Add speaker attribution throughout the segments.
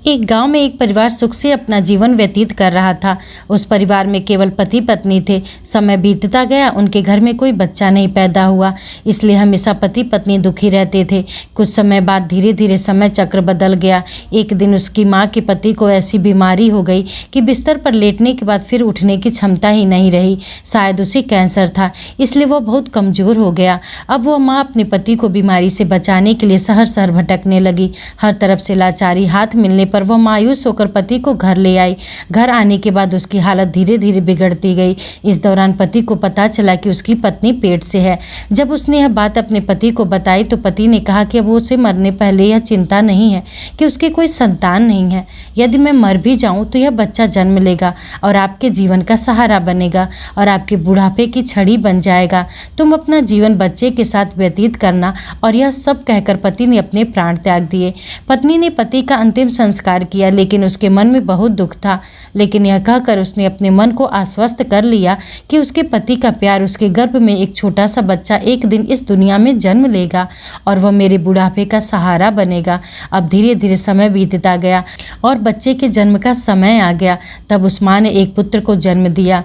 Speaker 1: एक गांव में एक परिवार सुख से अपना जीवन व्यतीत कर रहा था। उस परिवार में केवल पति पत्नी थे। समय बीतता गया, उनके घर में कोई बच्चा नहीं पैदा हुआ, इसलिए हमेशा पति पत्नी दुखी रहते थे। कुछ समय बाद धीरे धीरे समय चक्र बदल गया। एक दिन उसकी माँ के पति को ऐसी बीमारी हो गई कि बिस्तर पर लेटने के बाद फिर उठने की क्षमता ही नहीं रही। शायद उसे कैंसर था, इसलिए वह बहुत कमज़ोर हो गया। अब वह माँ अपने पति को बीमारी से बचाने के लिए शहर शहर भटकने लगी। हर तरफ से लाचारी हाथ मिलने पर वह मायूस होकर पति को घर ले आई। घर आने के बाद उसकी हालत धीरे धीरे बिगड़ती गई। इस दौरान पति को पता चला कि उसकी पत्नी पेट से है। जब उसने यह बात अपने पति को बताई तो पति ने कहा कि अब उसे मरने पहले यह चिंता नहीं है कि उसके कोई संतान नहीं है। यदि मैं मर भी जाऊं तो यह बच्चा जन्म लेगा और आपके जीवन का सहारा बनेगा और आपके बुढ़ापे की छड़ी बन जाएगा। तुम अपना जीवन बच्चे के साथ व्यतीत करना। और यह सब कहकर पति ने अपने प्राण त्याग दिए। पत्नी ने पति का अंतिम संस्कार किया, लेकिन उसके मन में बहुत दुख था। लेकिन यह कहकर उसने अपने मन को आश्वस्त कर लिया कि उसके पति का प्यार, उसके गर्भ में एक छोटा सा बच्चा एक दिन इस दुनिया में जन्म लेगा और वह मेरे बुढ़ापे का सहारा बनेगा। अब धीरे धीरे समय बीतता गया और बच्चे के जन्म का समय आ गया। तब उस माँ ने एक पुत्र को जन्म दिया।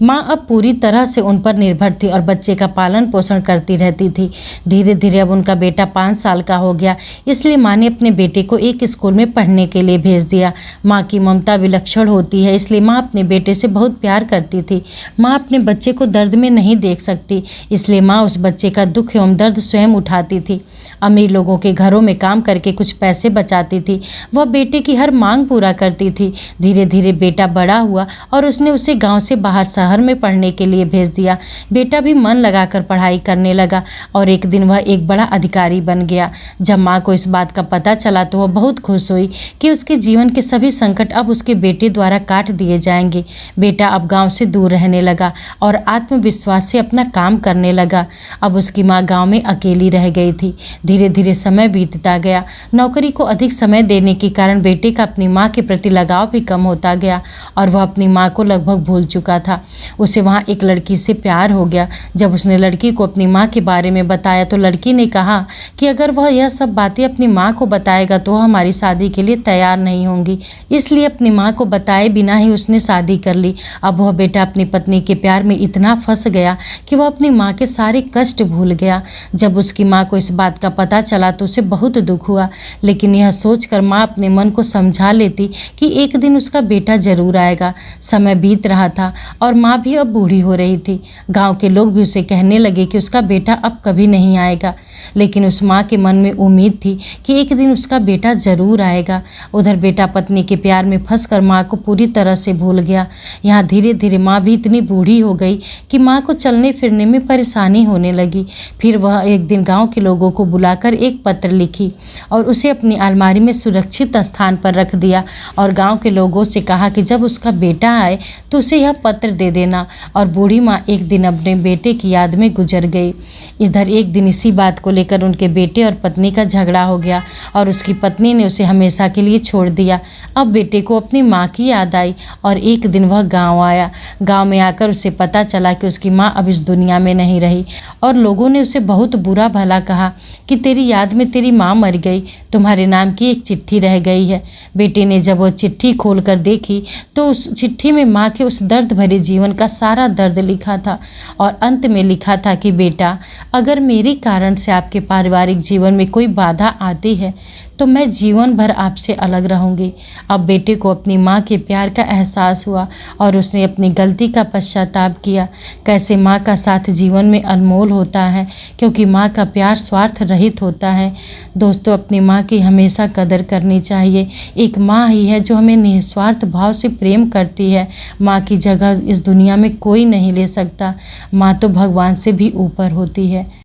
Speaker 1: माँ अब पूरी तरह से उन पर निर्भर थी और बच्चे का पालन पोषण करती रहती थी। धीरे धीरे अब उनका बेटा 5 साल का हो गया, इसलिए माँ ने अपने बेटे को एक स्कूल में पढ़ने के लिए भेज दिया। माँ की ममता विलक्षण होती है, इसलिए माँ अपने बेटे से बहुत प्यार करती थी। माँ अपने बच्चे को दर्द में नहीं देख सकती, इसलिए माँ उस बच्चे का दुख एवं दर्द स्वयं उठाती थी। अमीर लोगों के घरों में काम करके कुछ पैसे बचाती थी। वह बेटे की हर मांग पूरा करती थी। धीरे धीरे बेटा बड़ा हुआ और उसने उसे गांव से बाहर शहर में पढ़ने के लिए भेज दिया। बेटा भी मन लगाकर पढ़ाई करने लगा और एक दिन वह एक बड़ा अधिकारी बन गया। जब माँ को इस बात का पता चला तो वह बहुत खुश हुई कि उसके जीवन के सभी संकट अब उसके बेटे द्वारा काट दिए जाएंगे। बेटा अब गाँव से दूर रहने लगा और आत्मविश्वास से अपना काम करने लगा। अब उसकी माँ गाँव में अकेली रह गई थी। धीरे धीरे समय बीतता गया। नौकरी को अधिक समय देने के कारण बेटे का अपनी माँ के प्रति लगाव भी कम होता गया और वह अपनी माँ को लगभग भूल चुका था। उसे वहाँ एक लड़की से प्यार हो गया। जब उसने लड़की को अपनी माँ के बारे में बताया तो लड़की ने कहा कि अगर वह यह सब बातें अपनी माँ को बताएगा तो वह हमारी शादी के लिए तैयार नहीं होंगी। इसलिए अपनी माँ को बताए बिना ही उसने शादी कर ली। अब वह बेटा अपनी पत्नी के प्यार में इतना फंस गया कि वह अपनी माँ के सारे कष्ट भूल गया। जब उसकी माँ को इस बात का पता चला तो उसे बहुत दुख हुआ, लेकिन यह सोचकर माँ अपने मन को समझा लेती कि एक दिन उसका बेटा जरूर आएगा। समय बीत रहा था और माँ भी अब बूढ़ी हो रही थी। गांव के लोग भी उसे कहने लगे कि उसका बेटा अब कभी नहीं आएगा, लेकिन उस माँ के मन में उम्मीद थी कि एक दिन उसका बेटा जरूर आएगा। उधर बेटा पत्नी के प्यार में फंसकर माँ को पूरी तरह से भूल गया। यहाँ धीरे धीरे माँ भी इतनी बूढ़ी हो गई कि माँ को चलने फिरने में परेशानी होने लगी। फिर वह एक दिन गांव के लोगों को बुलाकर एक पत्र लिखी और उसे अपनी अलमारी में सुरक्षित स्थान पर रख दिया और गाँव के लोगों से कहा कि जब उसका बेटा आए तो उसे यह पत्र दे देना। और बूढ़ी माँ एक दिन अपने बेटे की याद में गुजर गई। इधर एक दिन इसी बात को लेकर उनके बेटे और पत्नी का झगड़ा हो गया और उसकी पत्नी ने उसे हमेशा के लिए छोड़ दिया। अब बेटे को अपनी माँ की याद आई और एक दिन वह गांव आया। गांव में आकर उसे पता चला कि उसकी माँ अब इस दुनिया में नहीं रही और लोगों ने उसे बहुत बुरा भला कहा कि तेरी याद में तेरी माँ मर गई, तुम्हारे नाम की एक चिट्ठी रह गई है। बेटे ने जब वह चिट्ठी खोलकर देखी तो उस चिट्ठी में माँ के उस दर्द भरे जीवन का सारा दर्द लिखा था और अंत में लिखा था कि बेटा, अगर मेरे कारण से आपके पारिवारिक जीवन में कोई बाधा आती है तो मैं जीवन भर आपसे अलग रहूंगी। अब बेटे को अपनी माँ के प्यार का एहसास हुआ और उसने अपनी गलती का पश्चाताप किया। कैसे माँ का साथ जीवन में अनमोल होता है, क्योंकि माँ का प्यार स्वार्थ रहित होता है। दोस्तों, अपनी माँ की हमेशा कदर करनी चाहिए। एक माँ ही है जो हमें निस्वार्थ भाव से प्रेम करती है। माँ की जगह इस दुनिया में कोई नहीं ले सकता। माँ तो भगवान से भी ऊपर होती है।